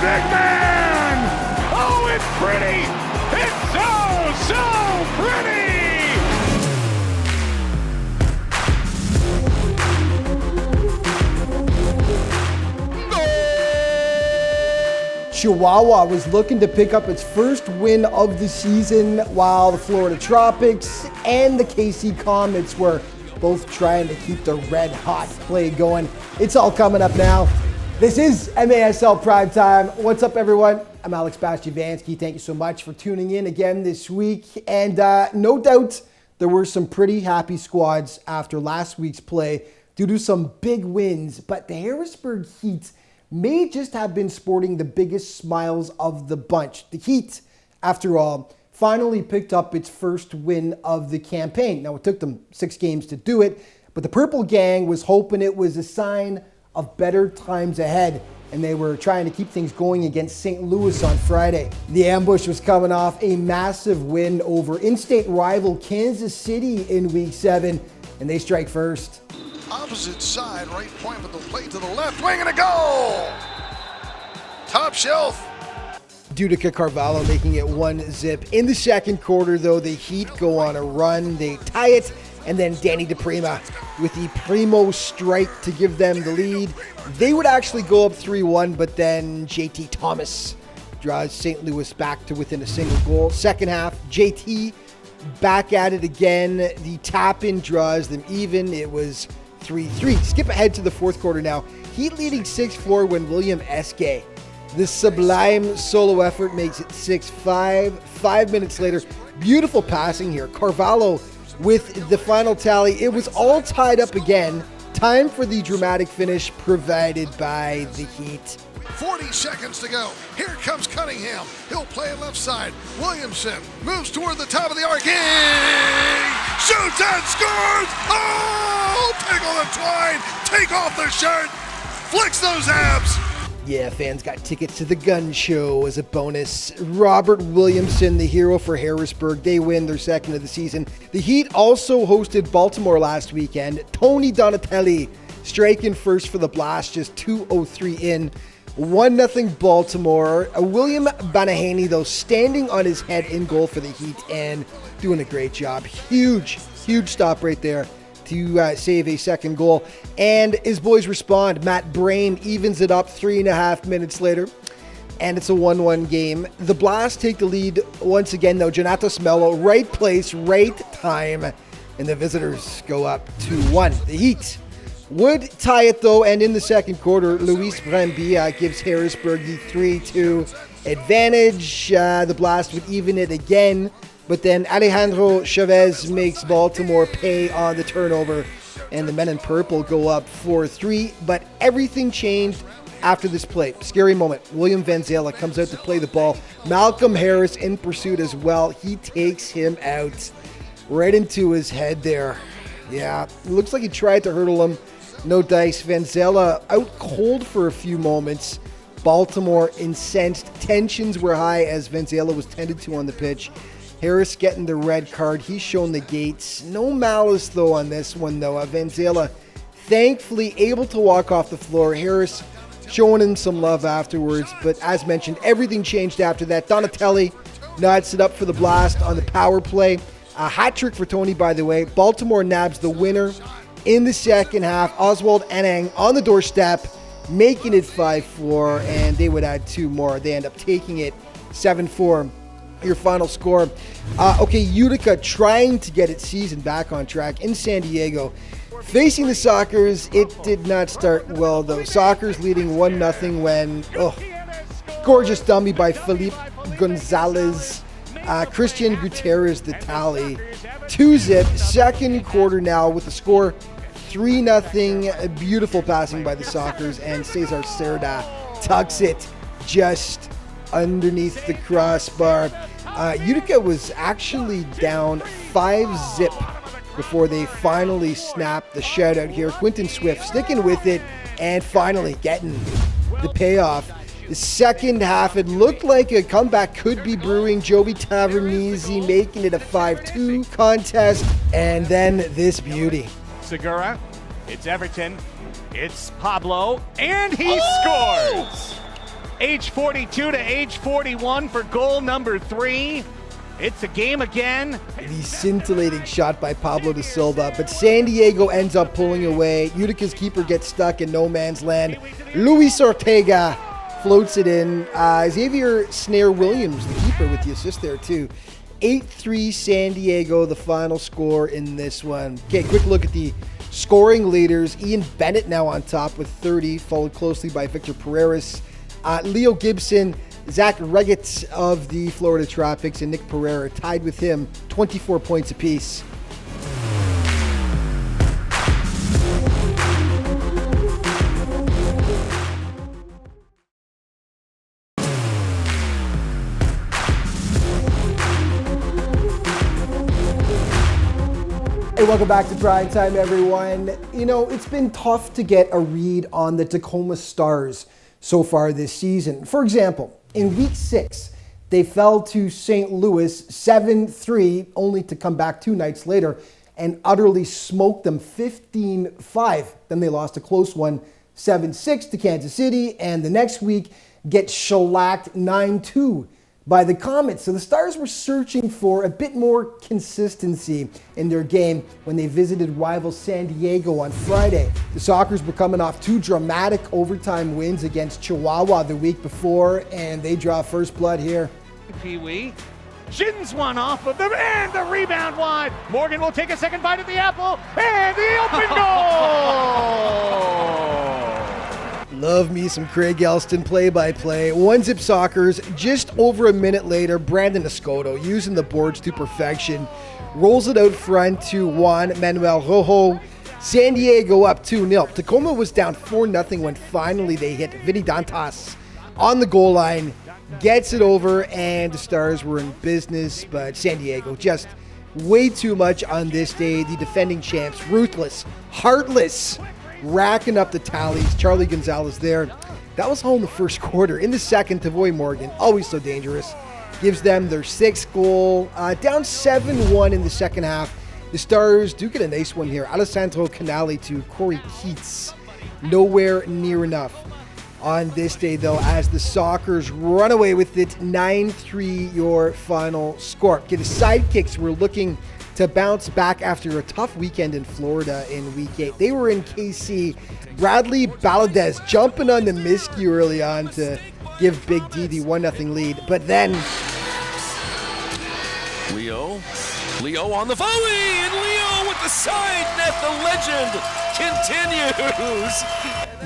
big man! Oh, it's pretty! It's so pretty! Chihuahua was looking to pick up its first win of the season, while the Florida Tropics and the KC Comets were both trying to keep the red-hot play going. It's all coming up now. This is MASL Primetime. What's up, everyone? I'm Alex Bastiavansky. Thank you so much for tuning in again this week. And no doubt there were some pretty happy squads after last week's play due to some big wins, but the Harrisburg Heat may just have been sporting the biggest smiles of the bunch. The Heat, after all, finally picked up its first win of the campaign. Now, it took them 6 games to do it, but the Purple Gang was hoping it was a sign of better times ahead, and they were trying to keep things going against St. Louis on Friday. The Ambush was coming off a massive win over in-state rival Kansas City in Week 7, and they strike first. Opposite side, right point with the play to the left wing and a goal! Top shelf. Utica Carvalho making it 1-0. In the second quarter, though, the Heat go on a run. They tie it, and then Danny DePrima with the primo strike to give them the lead. They would actually go up 3-1, but then JT Thomas draws St. Louis back to within a single goal. Second half, JT back at it again. The tap-in draws them even. It was 3-3. Skip ahead to the fourth quarter now. Heat leading 6-4 when William Eske, the sublime solo effort, makes it 6-5. 5 minutes later, beautiful passing here. Carvalho with the final tally. It was all tied up again. Time for the dramatic finish provided by the Heat. 40 seconds to go. Here comes Cunningham. He'll play it left side. Williamson moves toward the top of the arc. Shoots and scores! Oh! Tickle the twine! Take off the shirt! Flicks those abs! Yeah, fans got tickets to the gun show as a bonus. Robert Williamson, the hero for Harrisburg. They win their second of the season. The Heat also hosted Baltimore last weekend. Tony Donatelli striking first for the Blast, just 2:03 in. 1-0 Baltimore. William Banahany, though, standing on his head in goal for the Heat and doing a great job. Huge stop right there to save a second goal. And his boys respond. Matt Brain evens it up 3.5 minutes later. And it's a 1-1 game. The Blast take the lead once again, though. Jonatas Mello, right place, right time. And the visitors go up 2-1. The Heat would tie it, though, and in the second quarter, Luis Brambilla gives Harrisburg the 3-2 advantage. The Blast would even it again, but then Alejandro Chavez makes Baltimore pay on the turnover, and the men in purple go up 4-3, but everything changed after this play. Scary moment. William Vanzela comes out to play the ball. Malcolm Harris in pursuit as well. He takes him out right into his head there. Yeah, looks like he tried to hurdle him. No dice. Vanzela out cold for a few moments. Baltimore incensed. Tensions were high as Vanzela was tended to on the pitch. Harris getting the red card. He's shown the gates. No malice, though, on this one, though. Vanzela thankfully able to walk off the floor. Harris showing him some love afterwards. But as mentioned, everything changed after that. Donatelli nods it up for the Blast on the power play. A hat trick for Tony, by the way. Baltimore nabs the winner in the second half. Oswald Anang on the doorstep, making it 5-4, and they would add 2 more. They end up taking it 7-4. Your final score. Utica trying to get its season back on track in San Diego. Facing the Sockers, it did not start well, though. Sockers leading 1-0 when, gorgeous dummy by Felipe Gonzalez. Christian Gutierrez the tally. 2-0. Second quarter now with the score 3-0. Beautiful passing by the Sockers, and Cesar Cerda tucks it just underneath the crossbar. Utica was actually down 5-0 before they finally snapped the shutout here. Quentin Swift sticking with it and finally getting the payoff. The second half, it looked like a comeback could be brewing. Joby Tavernese making it a 5-2 contest. And then this beauty. Segura, it's Everton, it's Pablo, and he scores! age 42 to age 41 for goal number 3. It's a game again. The scintillating shot by Pablo de Silva, but San Diego ends up pulling away. Utica's keeper gets stuck in no man's land. Luis Ortega floats it in. Xavier Snare-Williams, the keeper, with the assist there too. 8-3 San Diego, the final score in this one. Okay, quick look at the scoring leaders. Ian Bennett now on top with 30, followed closely by Victor Pereira. Leo Gibson, Zach Regetz of the Florida Tropics, and Nick Pereira tied with him, 24 points apiece. Hey, welcome back to Primetime, everyone. You know, it's been tough to get a read on the Tacoma Stars so far this season. For example, in week 6, they fell to St. Louis 7-3, only to come back 2 nights later and utterly smoke them 15-5. Then they lost a close one 7-6 to Kansas City, and the next week get shellacked 9-2 by the Comets. So the Stars were searching for a bit more consistency in their game when they visited rival San Diego on Friday. The Sockers were coming off 2 dramatic overtime wins against Chihuahua the week before, and they draw first blood here. Pee-wee shins one off of them, and the rebound wide. Morgan will take a second bite at the apple, and the open goal! Love me some Craig Elston play-by-play. 1-zip Sockers. Just over a minute later, Brandon Escoto, using the boards to perfection, rolls it out front to Juan Manuel Rojo. San Diego up 2-0. Tacoma was down 4-0 when finally they hit Vinny Dantas on the goal line. Gets it over, and the Stars were in business, but San Diego just way too much on this day. The defending champs, ruthless, heartless, racking up the tallies. Charlie Gonzalez there. That was all in the first quarter. In the second, Tavoy Morgan, always so dangerous, gives them their 6th goal. Down 7-1 in the second half. The Stars do get a nice one here. Alessandro Canali to Corey Keats. Nowhere near enough on this day, though, as the Sockers run away with it. 9-3 your final score. Okay, the Sidekicks were looking to bounce back after a tough weekend in Florida in week 8. They were in KC. Bradley Baladez jumping on the miscue early on to give Big D the 1-0 lead. But then Leo on the volley, and Leo with the side net. The legend continues.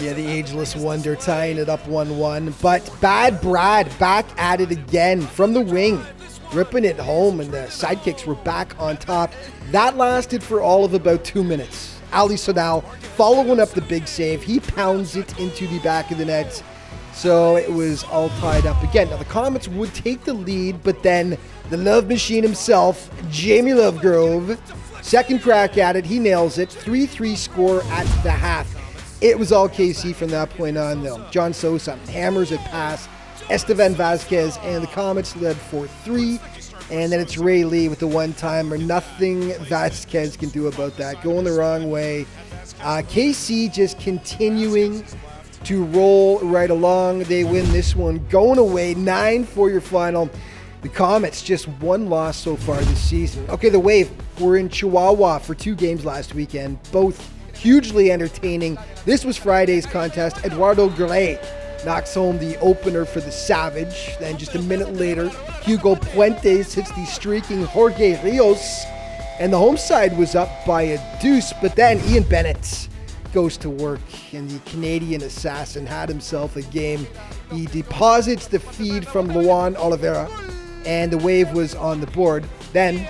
Yeah, the ageless wonder tying it up 1-1. But Bad Brad back at it again from the wing, ripping it home, and the Sidekicks were back on top. That lasted for all of about 2 minutes. Ali Sonal following up the big save. He pounds it into the back of the net. So it was all tied up again. Now the Comets would take the lead, but then the love machine himself, Jamie Lovegrove, second crack at it. He nails it. 3-3 score at the half. It was all KC from that point on, though. John Sosa hammers it past Estevan Vasquez, and the Comets led 4-3. And then it's Ray Lee with the one-timer. Nothing Vasquez can do about that. Going the wrong way. KC just continuing to roll right along. They win this one. Going away, 9 for your final. The Comets just 1 loss so far this season. Okay, the Wave were in Chihuahua for 2 games last weekend. Both hugely entertaining. This was Friday's contest. Eduardo Gray knocks home the opener for the Savage. Then just a minute later, Hugo Puentes hits the streaking Jorge Rios, and the home side was up by a deuce. But then Ian Bennett goes to work, and the Canadian assassin had himself a game. He deposits the feed from Luan Oliveira, and the Wave was on the board. Then,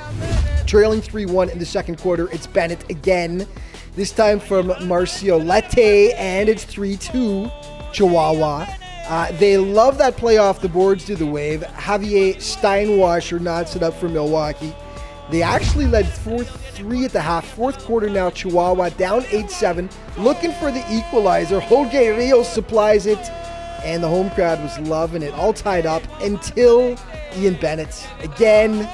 trailing 3-1 in the second quarter, it's Bennett again, this time from Marcio Lete, and it's 3-2 Chihuahua. They love that play off the boards to the Wave. Javier Steinwasser knots it up for Milwaukee. They actually led 4-3 at the half. Fourth quarter now, Chihuahua down 8-7, looking for the equalizer. Jorge Rios supplies it, and the home crowd was loving it. All tied up until Ian Bennett. Again,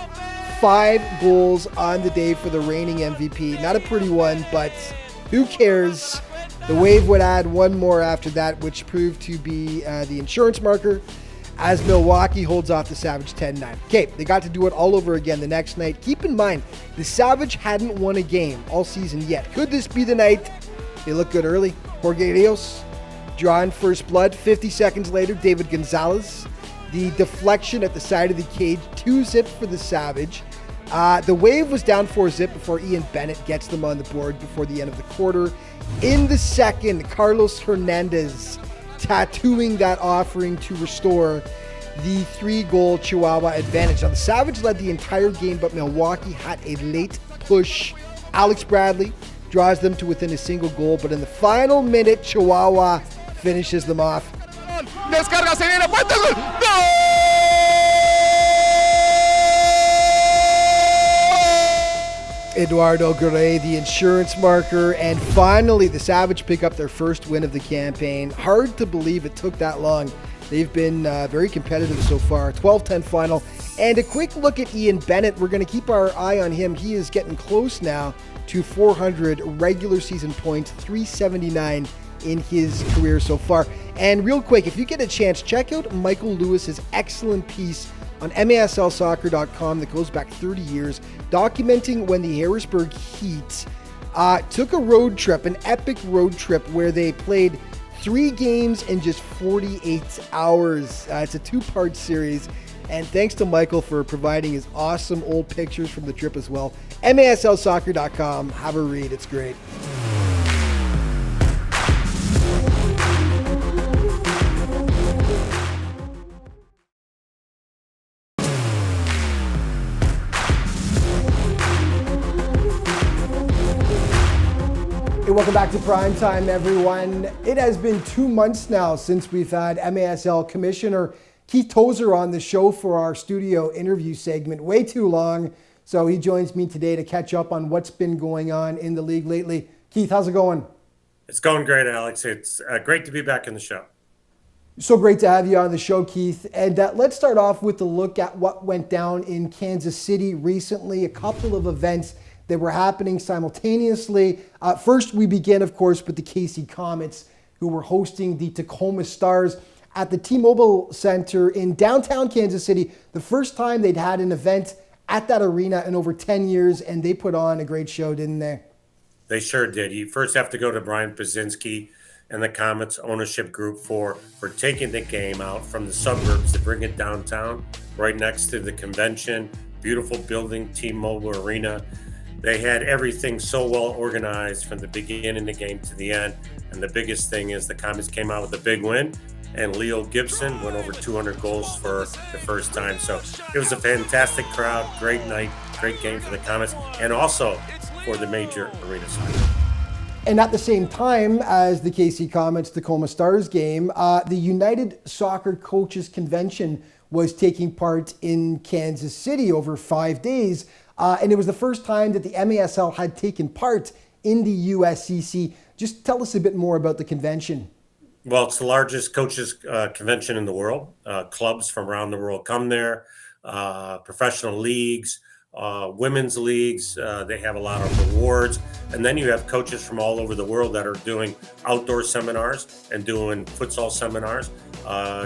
5 goals on the day for the reigning MVP. Not a pretty one, but who cares? The Wave would add one more after that, which proved to be the insurance marker, as Milwaukee holds off the Savage 10-9. Okay, they got to do it all over again the next night. Keep in mind, the Savage hadn't won a game all season yet. Could this be the night? They look good early. Jorge Rios drawing first blood. 50 seconds later, David Gonzalez. The deflection at the side of the cage, 2-zip for the Savage. The Wave was down 4-zip before Ian Bennett gets them on the board before the end of the quarter. In the second, Carlos Hernandez tattooing that offering to restore the 3-goal Chihuahua advantage. Now, the Savage led the entire game, but Milwaukee had a late push. Alex Bradley draws them to within a single goal, but in the final minute, Chihuahua finishes them off. Descarga, se viene, puente, gol. ¡No! Eduardo Garay, the insurance marker, and finally the Savage pick up their first win of the campaign. Hard to believe it took that long. They've been very competitive so far. 12-10 final. And a quick look at Ian Bennett. We're going to keep our eye on him. He is getting close now to 400 regular season points, 379 in his career so far. And real quick, if you get a chance, check out Michael Lewis's excellent piece on MASLsoccer.com that goes back 30 years, documenting when the Harrisburg Heat took a road trip, an epic road trip where they played 3 games in just 48 hours. It's a 2-part series. And thanks to Michael for providing his awesome old pictures from the trip as well. MASLsoccer.com. Have a read. It's great. Hey, welcome back to Primetime, everyone. It has been 2 months now since we've had MASL Commissioner Keith Tozer on the show for our studio interview segment. Way too long. So he joins me today to catch up on what's been going on in the league lately. Keith, how's it going? It's going great, Alex. It's great to be back in the show. So great to have you on the show, Keith. And let's start off with a look at what went down in Kansas City recently. A couple of events that were happening simultaneously. First, we begin, of course, with the KC Comets, who were hosting the Tacoma Stars at the T-Mobile Center in downtown Kansas City. The first time they'd had an event at that arena in over 10 years, and they put on a great show, didn't they? They sure did. You first have to go to Brian Pazinski and the Comets ownership group for taking the game out from the suburbs to bring it downtown, right next to the convention. Beautiful building, T-Mobile Arena. They had everything so well organized from the beginning of the game to the end. And the biggest thing is the Comets came out with a big win, and Leo Gibson went over 200 goals for the first time. So it was a fantastic crowd, great night, great game for the Comets, and also for the major arena side. And at the same time as the KC Comets Tacoma Stars game, the United Soccer Coaches Convention was taking part in Kansas City over 5 days. And it was the first time that the MASL had taken part in the USCC. Just tell us a bit more about the convention. Well, it's the largest coaches convention in the world. Clubs from around the world come there, professional leagues, women's leagues. They have a lot of awards. And then you have coaches from all over the world that are doing outdoor seminars and doing futsal seminars,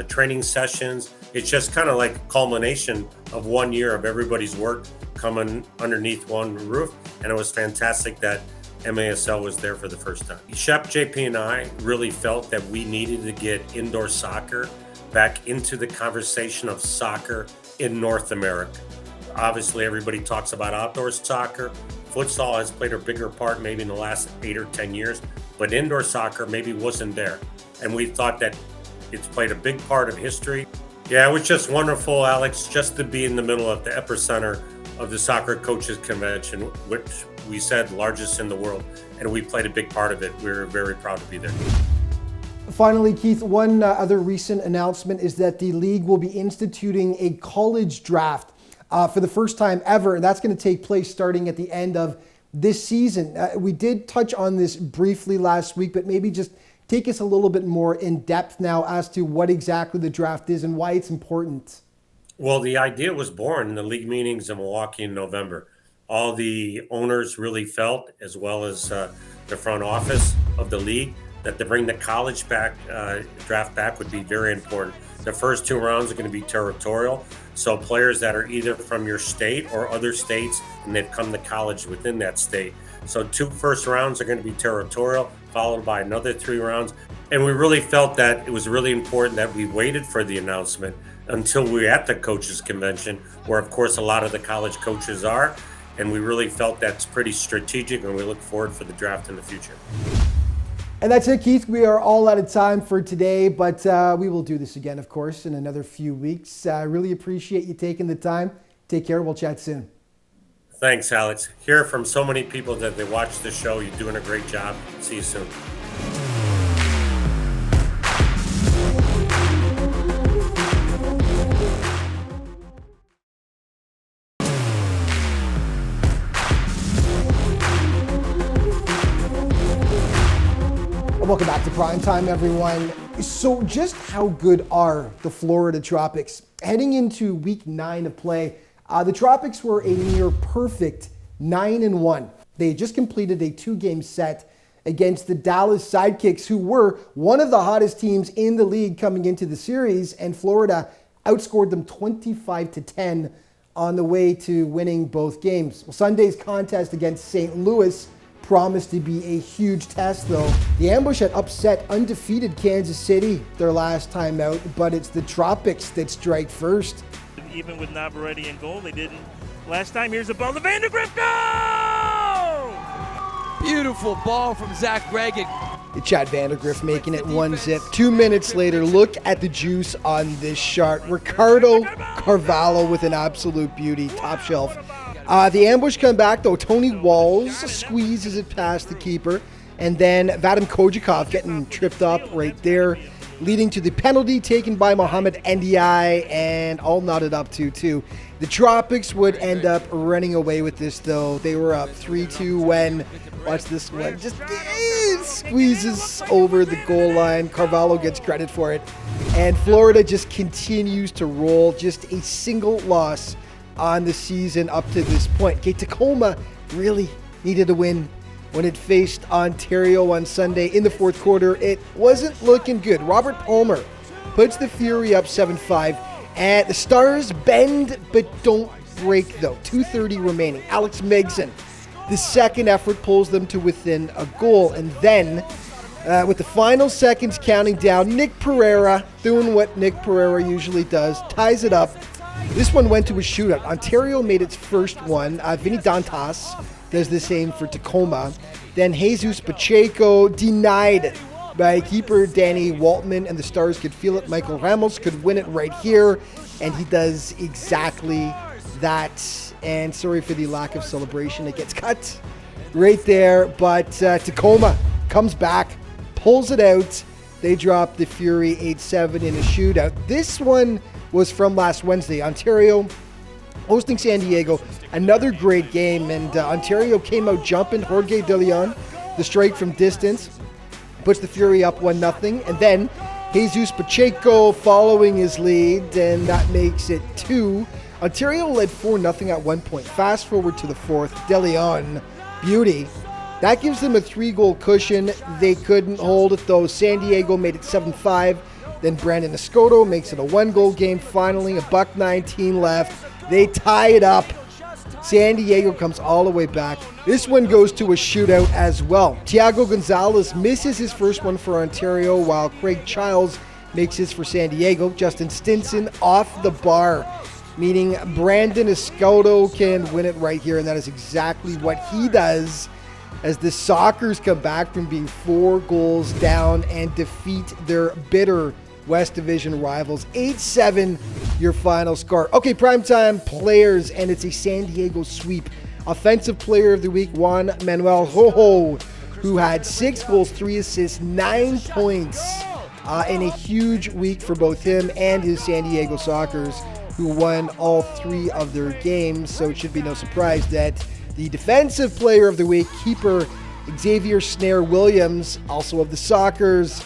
training sessions. It's just kind of like a culmination of 1 year of everybody's work coming underneath one roof. And it was fantastic that MASL was there for the first time. Shep, JP, and I really felt that we needed to get indoor soccer back into the conversation of soccer in North America. Obviously, everybody talks about outdoor soccer. Futsal has played a bigger part maybe in the last 8 or 10 years, but indoor soccer maybe wasn't there. And we thought that it's played a big part of history. Yeah, it was just wonderful, Alex, just to be in the middle of the epicenter of the Soccer Coaches Convention, which we said largest in the world, and we played a big part of it. We were very proud to be there. Finally, Keith, one other recent announcement is that the league will be instituting a college draft for the first time ever, and that's going to take place starting at the end of this season. We did touch on this briefly last week, but maybe just take us a little bit more in depth now as to what exactly the draft is and why it's important. Well, the idea was born in the league meetings in Milwaukee in November. All the owners really felt, as well as the front office of the league, that to bring the college draft back would be very important. The first 2 rounds are going to be territorial. So players that are either from your state or other states, and they've come to college within that state. So 2 first rounds are going to be territorial, followed by another 3 rounds. And we really felt that it was really important that we waited for the announcement until we were at the coaches convention, where of course a lot of the college coaches are. And we really felt that's pretty strategic, and we look forward for the draft in the future. And that's it, Keith. We are all out of time for today, but we will do this again, of course, in another few weeks. I really appreciate you taking the time. Take care. We'll chat soon. Thanks, Alex. Hear from so many people that they watch the show. You're doing a great job. See you soon. Welcome back to Primetime, everyone. So just how good are the Florida Tropics? Heading into week 9 of play, the Tropics were a near perfect 9-1. They just completed a 2-game set against the Dallas Sidekicks, who were one of the hottest teams in the league coming into the series, and Florida outscored them 25-10 on the way to winning both games. Well, Sunday's contest against St. Louis promised to be a huge test, though. The Ambush had upset undefeated Kansas City their last time out, but it's the Tropics that strike first. Even with Navarrete in goal, they didn't last time. Here's the ball to Vandergrift. Go! Beautiful ball from Zach Reagan. Chad Vandergrift making it 1-0. 2 minutes later, look at the juice on this shot. Ricardo Carvalho with an absolute beauty, top shelf. The Ambush come back, though. Tony Walls squeezes it past the keeper. And then Vadim Kojikov getting tripped up right there, leading to the penalty taken by Mohamed Ndiaye, and all knotted up 2-2. The Tropics would end up running away with this, though. They were up 3-2 when, watch this one, just squeezes over the goal line. Carvalho gets credit for it. And Florida just continues to roll. Just a single loss on the season up to this point. Okay, Tacoma really needed a win when it faced Ontario on Sunday in the fourth quarter. It wasn't looking good. Robert Palmer puts the Fury up 7-5, and the Stars bend but don't break, though. 2:30 remaining. Alex Megson, the second effort, pulls them to within a goal, and then with the final seconds counting down, Nick Pereira, doing what Nick Pereira usually does, ties it up. This one went to a shootout. Ontario made its first one. Vinny Dantas does the same for Tacoma. Then Jesus Pacheco denied by keeper Danny Waltman, and the Stars could feel it. Michael Ramos could win it right here, and he does exactly that. And sorry for the lack of celebration. It gets cut right there, but Tacoma comes back, pulls it out. They drop the Fury 8-7 in a shootout. This one was from last Wednesday. Ontario hosting San Diego. Another great game, and Ontario came out jumping. Jorge De Leon, the strike from distance, puts the Fury up 1-0. And then Jesus Pacheco following his lead, and that makes it 2. Ontario led 4-0 at one point. Fast forward to the fourth. De Leon, beauty. That gives them a 3-goal cushion. They couldn't hold it, though. San Diego made it 7-5. Then Brandon Escoto makes it a 1-goal game. Finally, a $1.19 left. They tie it up. San Diego comes all the way back. This one goes to a shootout as well. Thiago Gonzalez misses his first one for Ontario, while Craig Childs makes his for San Diego. Justin Stinson off the bar, meaning Brandon Escoto can win it right here, and that is exactly what he does as the Sockers come back from being 4 goals down and defeat their bitter West Division rivals. 8-7 your final score. Okay, Primetime players, and it's a San Diego sweep. Offensive Player of the Week, Juan Manuel Rojo, who had 6 goals, 3 assists, 9 points in a huge week for both him and his San Diego Sockers, who won all 3 of their games. So it should be no surprise that the Defensive Player of the Week, keeper Xavier Snare Williams, also of the Sockers,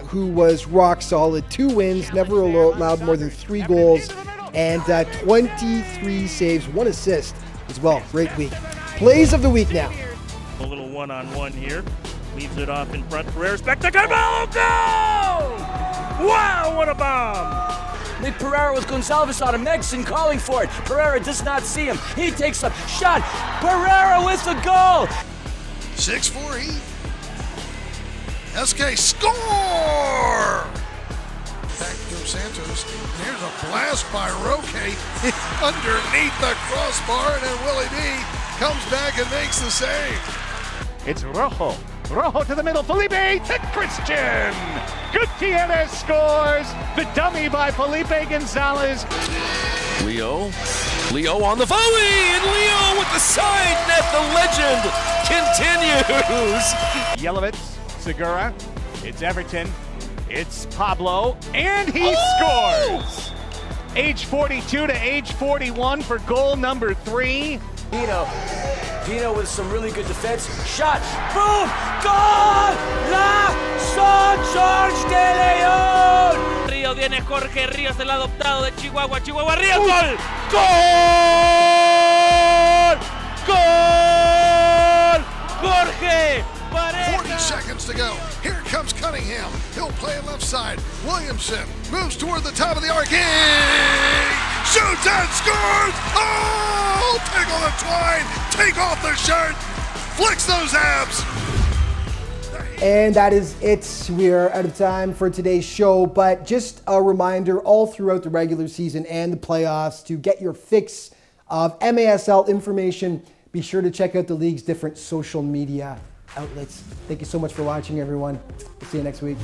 who was rock solid. 2 wins, never allowed more than 3 goals, and 23 saves, 1 assist as well. Great week. Plays of the week now. A little one-on-one here. Leaves it off in front. Pereira's back to Carvalho. Go! Wow, what a bomb! Nick Pereira with Gonzalez on him. Megson calling for it. Pereira does not see him. He takes a shot. Pereira with the goal. 6-4 Heat. SK score! Back to Santos. Here's a blast by Roque underneath the crossbar, and then Willie D comes back and makes the save. It's Rojo. Rojo to the middle. Felipe to Christian. Gutierrez scores. The dummy by Felipe Gonzalez. Leo on the volley, and Leo with the side net. The legend continues. Yelovitz, Segura. It's Everton. It's Pablo, and he scores. Age 42 to age 41 for goal number 3. Pino with some really good defense. Shot. Boom. Goal. La San George de León. Ríos viene Jorge Ríos, el adoptado de Chihuahua. Chihuahua Ríos. Gol. Gol! Jorge. 40 seconds to go. Here comes Cunningham. He'll play left side. Williamson moves toward the top of the arc. Shoots and scores! Oh! Tickle the twine. Take off the shirt. Flicks those abs. And that is it. We are out of time for today's show, but just a reminder all throughout the regular season and the playoffs to get your fix of MASL information. Be sure to check out the league's different social media outlets. Thank you so much for watching, everyone. We'll see you next week.